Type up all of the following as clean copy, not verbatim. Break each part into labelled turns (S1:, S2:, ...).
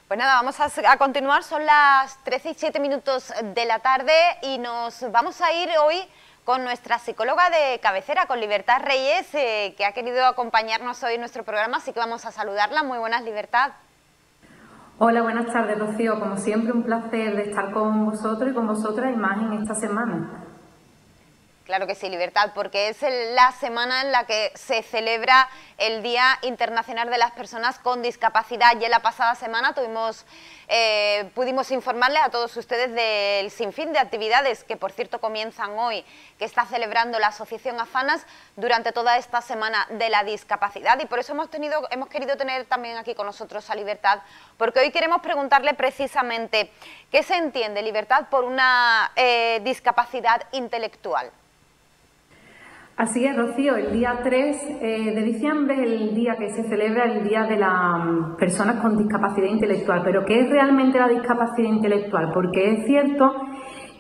S1: Pues nada, vamos a continuar, son las 13 y 7 minutos de la tarde y nos vamos a ir hoy con nuestra psicóloga de cabecera, con Libertad Reyes, que ha querido acompañarnos hoy en nuestro programa, así que vamos a saludarla. Muy buenas, Libertad.
S2: Hola, buenas tardes, Rocío. Como siempre, un placer de estar con vosotros y con vosotras y más en esta semana.
S1: Claro que sí, Libertad, porque es la semana en la que se celebra el Día Internacional de las Personas con Discapacidad. Ya la pasada semana pudimos informarles a todos ustedes del sinfín de actividades que, por cierto, comienzan hoy, que está celebrando la Asociación AFANAS durante toda esta semana de la discapacidad. Y por eso hemos querido tener también aquí con nosotros a Libertad, porque hoy queremos preguntarle precisamente qué se entiende, Libertad, por una discapacidad intelectual.
S2: Así es, Rocío, el día 3 de diciembre es el día que se celebra el Día de las Personas con Discapacidad Intelectual. Pero ¿qué es realmente la discapacidad intelectual? Porque es cierto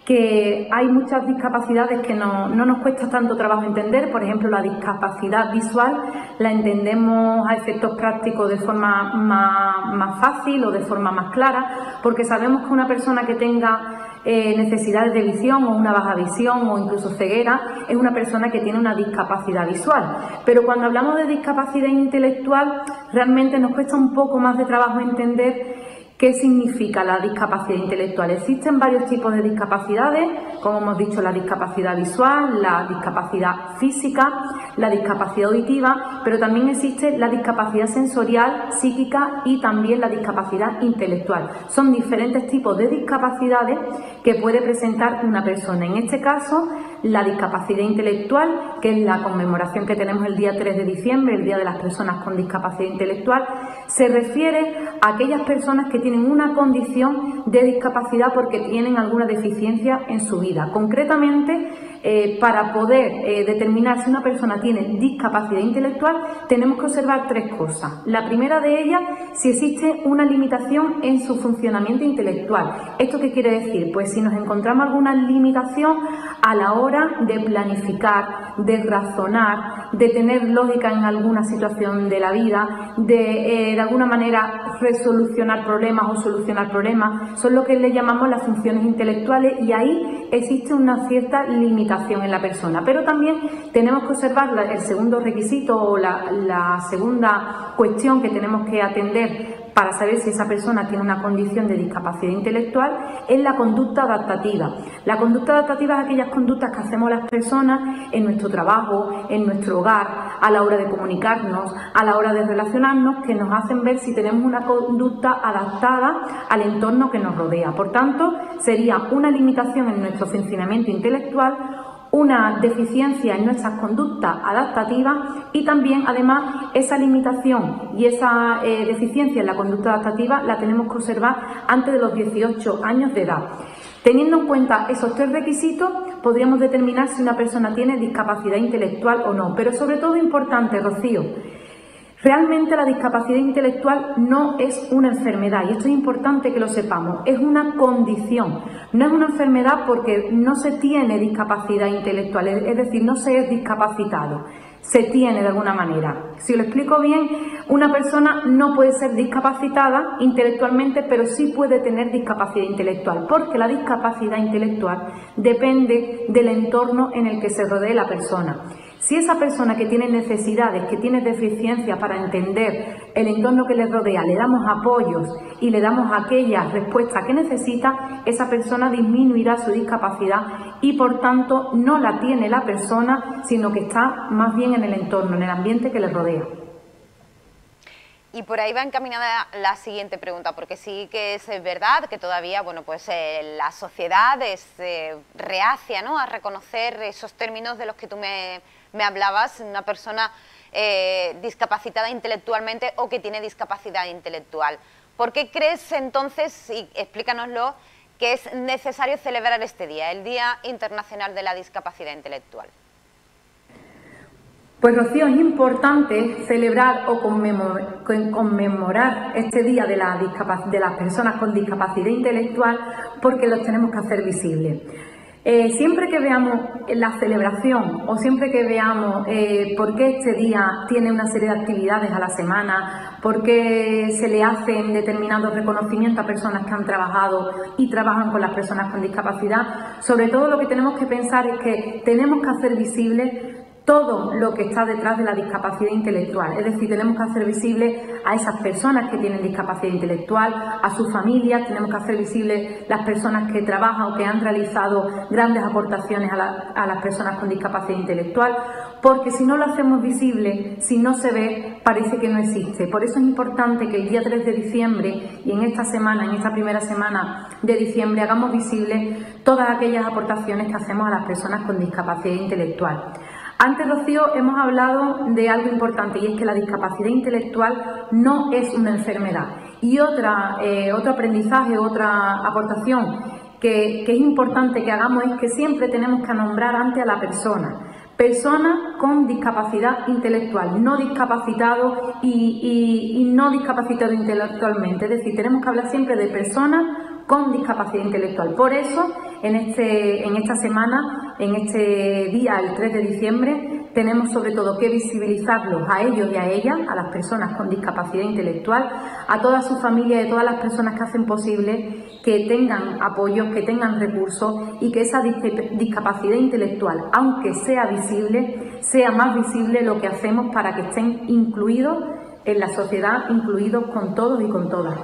S2: que hay muchas discapacidades que no nos cuesta tanto trabajo entender. Por ejemplo, la discapacidad visual la entendemos a efectos prácticos de forma más fácil o de forma más clara, porque sabemos que una persona que tenga necesidades de visión o una baja visión o incluso ceguera es una persona que tiene una discapacidad visual. Pero cuando hablamos de discapacidad intelectual realmente nos cuesta un poco más de trabajo entender ¿qué significa la discapacidad intelectual? Existen varios tipos de discapacidades, como hemos dicho, la discapacidad visual, la discapacidad física, la discapacidad auditiva, pero también existe la discapacidad sensorial, psíquica y también la discapacidad intelectual. Son diferentes tipos de discapacidades que puede presentar una persona. En este caso, la discapacidad intelectual, que es la conmemoración que tenemos el día 3 de diciembre, el Día de las Personas con Discapacidad Intelectual, se refiere a aquellas personas que tienen una condición de discapacidad porque tienen alguna deficiencia en su vida. Concretamente, para poder determinar si una persona tiene discapacidad intelectual, tenemos que observar tres cosas. La primera de ellas, si existe una limitación en su funcionamiento intelectual. ¿Esto qué quiere decir? Pues si nos encontramos alguna limitación a la hora de planificar, de razonar, de tener lógica en alguna situación de la vida, de alguna manera resolucionar problemas o solucionar problemas, son lo que le llamamos las funciones intelectuales, y ahí existe una cierta limitación en la persona. Pero también tenemos que observar el segundo requisito o la segunda cuestión que tenemos que atender para saber si esa persona tiene una condición de discapacidad intelectual, es la conducta adaptativa. La conducta adaptativa es aquellas conductas que hacemos las personas en nuestro trabajo, en nuestro hogar, a la hora de comunicarnos, a la hora de relacionarnos, que nos hacen ver si tenemos una conducta adaptada al entorno que nos rodea. Por tanto, sería una limitación en nuestro funcionamiento intelectual, una deficiencia en nuestras conductas adaptativas y también, además, esa limitación y esa deficiencia en la conducta adaptativa la tenemos que observar antes de los 18 años de edad. Teniendo en cuenta esos tres requisitos, podríamos determinar si una persona tiene discapacidad intelectual o no. Pero sobre todo importante, Rocío, realmente la discapacidad intelectual no es una enfermedad, y esto es importante que lo sepamos, es una condición. No es una enfermedad porque no se tiene discapacidad intelectual, es decir, no se es discapacitado, se tiene de alguna manera. Si lo explico bien, una persona no puede ser discapacitada intelectualmente, pero sí puede tener discapacidad intelectual, porque la discapacidad intelectual depende del entorno en el que se rodee la persona. Si esa persona que tiene necesidades, que tiene deficiencias para entender el entorno que le rodea, le damos apoyos y le damos aquellas respuestas que necesita, esa persona disminuirá su discapacidad y por tanto no la tiene la persona, sino que está más bien en el entorno, en el ambiente que le rodea.
S1: Y por ahí va encaminada la siguiente pregunta, porque sí que es verdad que todavía, bueno, pues la sociedad es reacia, ¿no?, a reconocer esos términos de los que tú me hablabas, una persona discapacitada intelectualmente o que tiene discapacidad intelectual. ¿Por qué crees entonces, y explícanoslo, que es necesario celebrar este día, el Día Internacional de la Discapacidad Intelectual?
S2: Pues, Rocío, es importante celebrar o conmemorar este Día de las Personas con Discapacidad Intelectual porque los tenemos que hacer visibles. Siempre que veamos la celebración o siempre que veamos por qué este día tiene una serie de actividades a la semana, por qué se le hacen determinados reconocimientos a personas que han trabajado y trabajan con las personas con discapacidad, sobre todo lo que tenemos que pensar es que tenemos que hacer visible todo lo que está detrás de la discapacidad intelectual. Es decir, tenemos que hacer visible a esas personas que tienen discapacidad intelectual, a sus familias, tenemos que hacer visible las personas que trabajan o que han realizado grandes aportaciones a las personas con discapacidad intelectual, porque si no lo hacemos visible, si no se ve, parece que no existe. Por eso es importante que el día 3 de diciembre y en esta semana, en esta primera semana de diciembre, hagamos visible todas aquellas aportaciones que hacemos a las personas con discapacidad intelectual. Antes, Rocío, hemos hablado de algo importante y es que la discapacidad intelectual no es una enfermedad. Y otro aprendizaje, otra aportación que es importante que hagamos es que siempre tenemos que nombrar antes a la persona. Persona con discapacidad intelectual, no discapacitado y no discapacitado intelectualmente. Es decir, tenemos que hablar siempre de personas con discapacidad intelectual. Por eso, en esta semana, en este día, el 3 de diciembre, tenemos sobre todo que visibilizarlos a ellos y a ellas, a las personas con discapacidad intelectual, a toda su familia y a todas las personas que hacen posible que tengan apoyos, que tengan recursos y que esa discapacidad intelectual, aunque sea visible, sea más visible lo que hacemos para que estén incluidos en la sociedad, incluidos con todos y con todas.